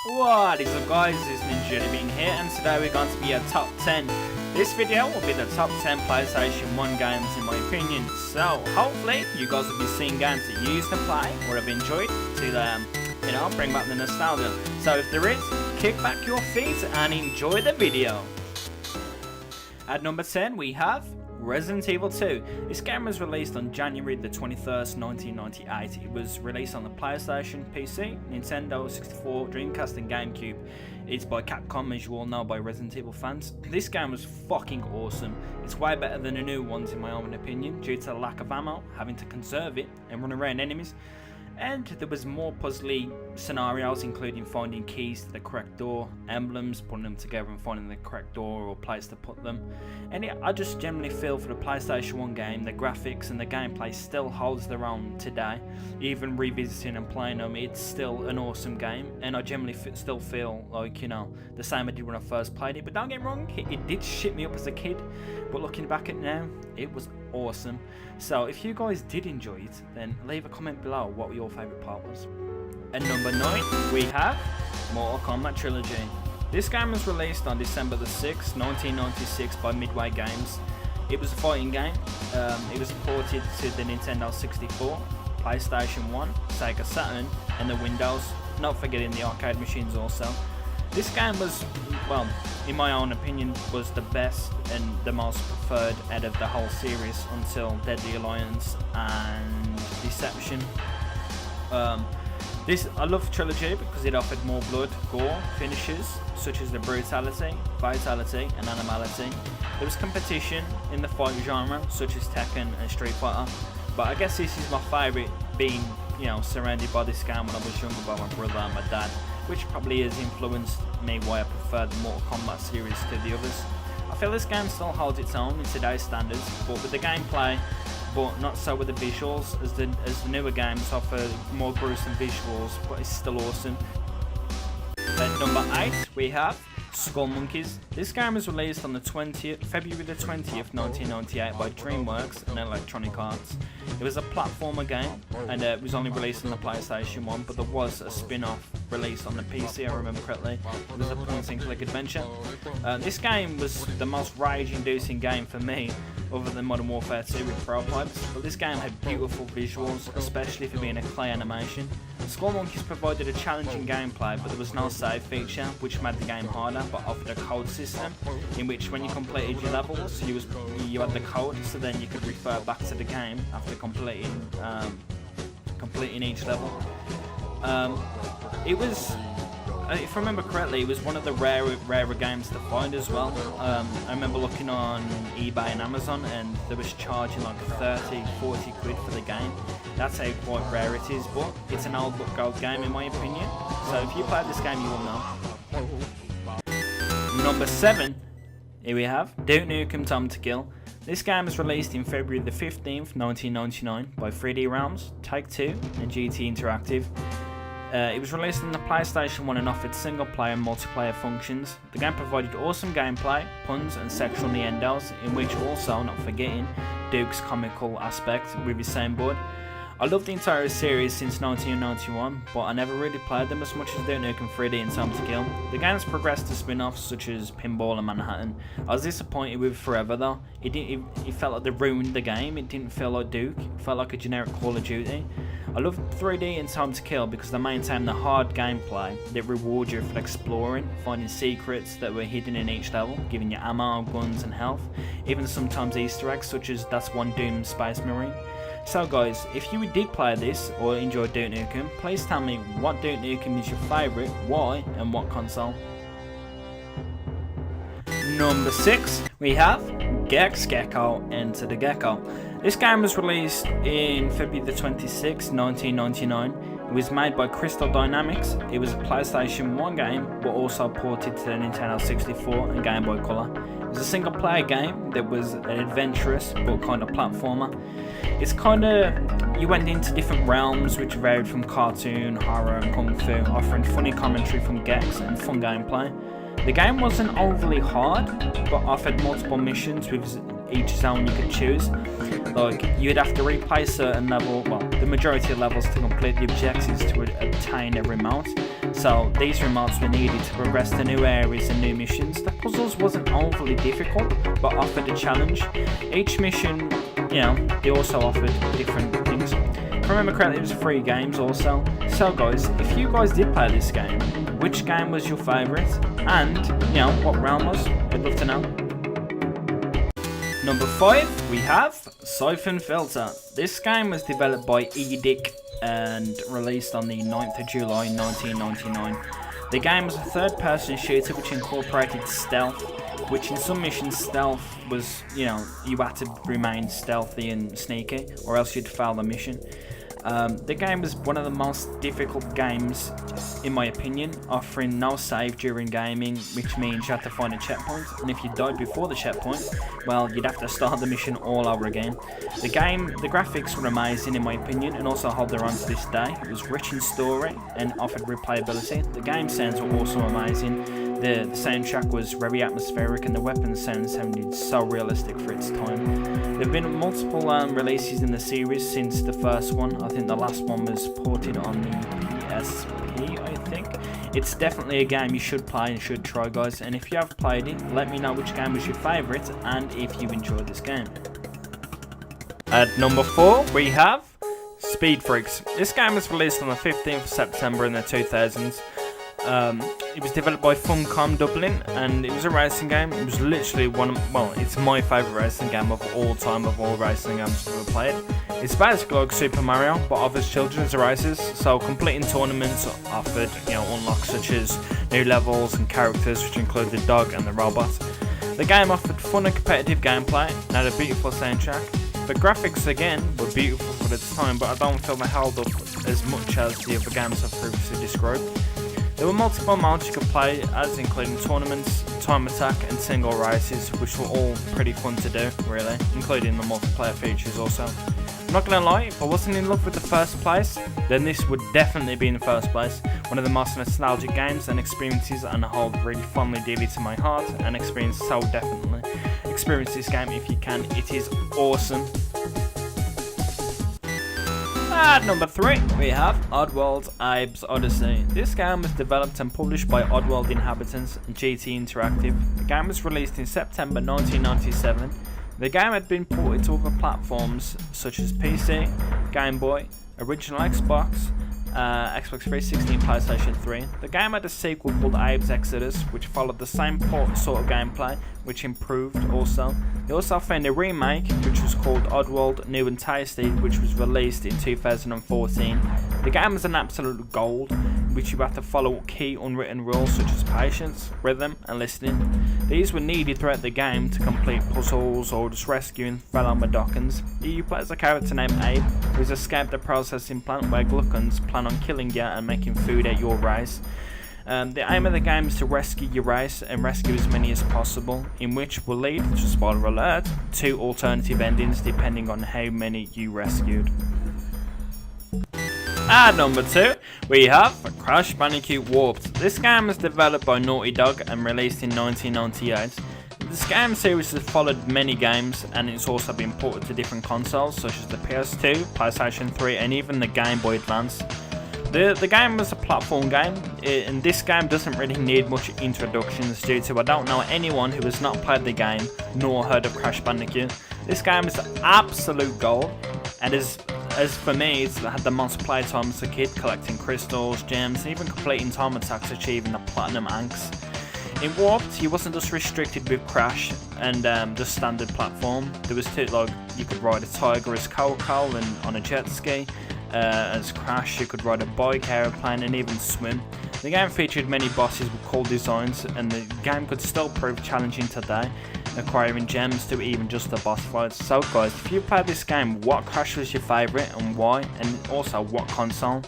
What is up guys, it's Ninja being here, and today we're going to be a top 10. This video will be the top 10 PlayStation 1 games in my opinion, so hopefully you guys will be seeing games that you used to play or have enjoyed to bring back the nostalgia. So if there is, kick back your feet and enjoy the video. At number 10 we have Resident Evil 2. This game was released on January the 21st, 1998. It was released on the PlayStation, PC, Nintendo 64, Dreamcast and GameCube. It's by Capcom, as you all know, by Resident Evil fans. This game was fucking awesome. It's way better than the new ones in my own opinion, due to the lack of ammo, having to conserve it and run around enemies. And there was more puzzly scenarios, including finding keys to the correct door, emblems, putting them together and finding the correct door or place to put them. And I just generally feel for the PlayStation 1 game, the graphics and the gameplay still holds their own today. Even revisiting and playing them, it's still an awesome game. And I generally still feel like, the same I did when I first played it. But don't get me wrong, it did shit me up as a kid. But looking back at it now, it was awesome. So if you guys did enjoy it, then leave a comment below what your favourite part was. At number 9 we have Mortal Kombat Trilogy. This game was released on December the 6th, 1996 by Midway Games. It was a fighting game. It was ported to the Nintendo 64, PlayStation 1, Sega Saturn and the Windows, not forgetting the arcade machines also. This game was, well, in my own opinion, was the best and the most preferred out of the whole series until Deadly Alliance and Deception. I love Trilogy because it offered more blood, gore, finishes such as the brutality, vitality and animality. There was competition in the fight genre such as Tekken and Street Fighter, but I guess this is my favourite, being surrounded by this game when I was younger by my brother and my dad, which probably has influenced me why I prefer the Mortal Kombat series to the others. I feel this game still holds its own in today's standards, but with the gameplay, but not so with the visuals, as the newer games offer more gruesome visuals, but it's still awesome. At number 8 we have Skull Monkeys. This game was released on the February the 20th, 1998 by DreamWorks and Electronic Arts. It was a platformer game and it was only released on the PlayStation 1, but there was a spin-off released on the PC, I remember correctly. It was a point-and-click adventure. This game was the most rage-inducing game for me, other than Modern Warfare 2 with pro pipes, but this game had beautiful visuals, especially for being a clay animation. Skull Monkeys provided a challenging gameplay, but there was no save feature, which made the game harder, but offered a code system, in which when you completed your levels, you had the code, so then you could refer back to the game after completing each level. It was, if I remember correctly, it was one of the rarer games to find as well. I remember looking on eBay and Amazon and they was charging like 30-40 quid for the game. That's how quite rare it is, but it's an old but gold game in my opinion. So if you played this game you will know. Number 7, here we have Duke Nukem Time to Kill. This game was released in February the 15th, 1999 by 3D Realms, Take-Two and GT Interactive. It was released on the PlayStation 1 and offered single player and multiplayer functions. The game provided awesome gameplay, puns and sexual innuendos, in which also, not forgetting, Duke's comical aspect with his same board. I loved the entire series since 1991, but I never really played them as much as Duke Nukem 3D and Time to Kill. The games progressed to spin-offs such as Pinball and Manhattan. I was disappointed with Forever though. It felt like they ruined the game. It didn't feel like Duke, it felt like a generic Call of Duty. I love 3D and Time to Kill because they maintain the hard gameplay that rewards you for exploring, finding secrets that were hidden in each level, giving you ammo, guns and health, even sometimes Easter eggs such as That's One Doomed Space Marine. So guys, if you did play this or enjoy Duke Nukem, please tell me what Duke Nukem is your favourite, why and what console. Number 6 we have Gecko, Enter the Gecko. This game was released in February the 26th, 1999. It was made by Crystal Dynamics. It was a PlayStation 1 game, but also ported to the Nintendo 64 and Game Boy Color. It was a single player game that was an adventurous but kind of platformer. It's you went into different realms which varied from cartoon, horror and kung fu, offering funny commentary from Gex and fun gameplay. The game wasn't overly hard, but offered multiple missions with each zone you could choose. Like, you'd have to replay certain level, well, the majority of levels to complete the objectives to obtain a remote. So these remotes were needed to progress to new areas and new missions. The puzzles wasn't overly difficult, but offered a challenge. Each mission, you know, they also offered different things. If I remember correctly, it was 3 games also. So guys, if you guys did play this game, which game was your favourite? And, you know, what round was? I'd love to know. Number 5, we have Syphon Filter. This game was developed by Abes and released on the 9th of July 1999. The game was a third-person shooter which incorporated stealth, which in some missions stealth was, you know, you had to remain stealthy and sneaky or else you'd fail the mission. The game was one of the most difficult games, in my opinion, offering no save during gaming, which means you had to find a checkpoint, and if you died before the checkpoint, well, you'd have to start the mission all over again. The graphics were amazing in my opinion, and also hold their own to this day. It was rich in story and offered replayability. The game sounds were also amazing. The soundtrack was very atmospheric, and the weapon sounds sounded so realistic for its time. There have been multiple releases in the series since the first one. I think the last one was ported on the PSP, I think. It's definitely a game you should play and should try, guys. And if you have played it, let me know which game was your favourite and if you enjoyed this game. At number 4, we have Speed Freaks. This game was released on the 15th of September in the 2000s. It was developed by Funcom Dublin, and it was a racing game. It was literally it's my favourite racing game of all time, of all racing games I've ever played. It's basically like Super Mario, but offers children's races, so completing tournaments offered, you know, unlocks such as new levels and characters, which include the dog and the robot. The game offered fun and competitive gameplay, and had a beautiful soundtrack. The graphics, again, were beautiful for its time, but I don't feel they held up as much as the other games I've previously described. There were multiple modes you could play as, including tournaments, time attack and single races, which were all pretty fun to do, really, including the multiplayer features also. I'm not gonna lie, if I wasn't in love with the first place, then this would definitely be in the first place. One of the most nostalgic games and experiences, and I hold really fondly dearly to my heart, and experience so definitely. Experience this game if you can, it is awesome. At number 3, we have Oddworld Abes Oddysee. This game was developed and published by Oddworld inhabitants and GT Interactive. The game was released in September 1997. The game had been ported to other platforms such as PC, Game Boy, original Xbox, Xbox 360 and PlayStation 3. The game had a sequel called Abes Exodus, which followed the same sort of gameplay, which improved also. They also found a remake, which was called Oddworld New and Tasty, which was released in 2014. The game is an absolute gold, in which you have to follow key unwritten rules such as patience, rhythm and listening. These were needed throughout the game to complete puzzles or just rescuing fellow Madokans. You play as a character named Abe, who has escaped a processing plant where glukkons plan on killing you and making food at your race. The aim of the game is to rescue your race and rescue as many as possible, in which will lead, to spoiler alert, to alternative endings depending on how many you rescued. At number 2, we have Crash Bandicoot Warped. This game was developed by Naughty Dog and released in 1998. This game series has followed many games, and it's also been ported to different consoles such as the PS2, PlayStation 3 and even the Game Boy Advance. The game was a platform game, and this game doesn't really need much introductions due to I don't know anyone who has not played the game nor heard of Crash Bandicoot. This game is absolute gold, and as for me, it's had the most playtime as a kid, collecting crystals, gems, and even completing time attacks, achieving the Platinum Anks. In Warped, you wasn't just restricted with Crash and the standard platform. There was two, like, you could ride a tiger as Coco and on a jet ski. As Crash, you could ride a bike, aeroplane and even swim. The game featured many bosses with cool designs, and the game could still prove challenging today, acquiring gems to even just the boss fights. So guys, if you played this game, what Crash was your favourite and why, and also what console?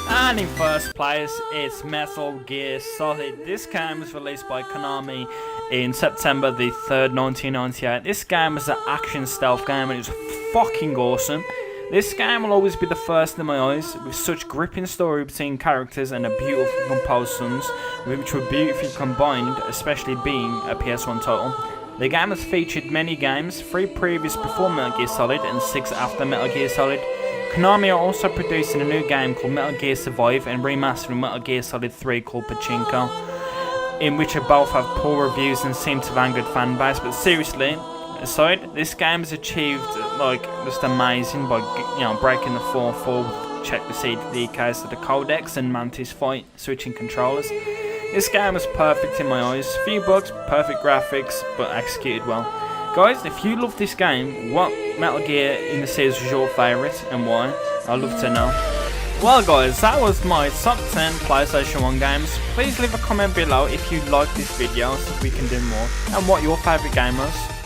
And in first place, it's Metal Gear Solid. This game was released by Konami in September the 3rd, 1998. This game was an action stealth game and it was fucking awesome. This game will always be the first in my eyes, with such gripping story between characters and a beautiful composed songs, which were beautifully combined, especially being a PS1 title. The game has featured many games, 3 previous before Metal Gear Solid and 6 after Metal Gear Solid. Konami are also producing a new game called Metal Gear Survive and remastering Metal Gear Solid 3 called Pachinko, in which both have poor reviews and seem to have angered fanbase. But seriously, aside, this game has achieved like just amazing by breaking the 4-4 with check the CD case of the codex and Mantis fight switching controllers. This game was perfect in my eyes. Few bugs, perfect graphics, but executed well. Guys, if you love this game, what Metal Gear in the series was your favourite and why? I'd love to know. Well guys, that was my top 10 PlayStation 1 games. Please leave a comment below if you liked this video so we can do more and what your favourite game was.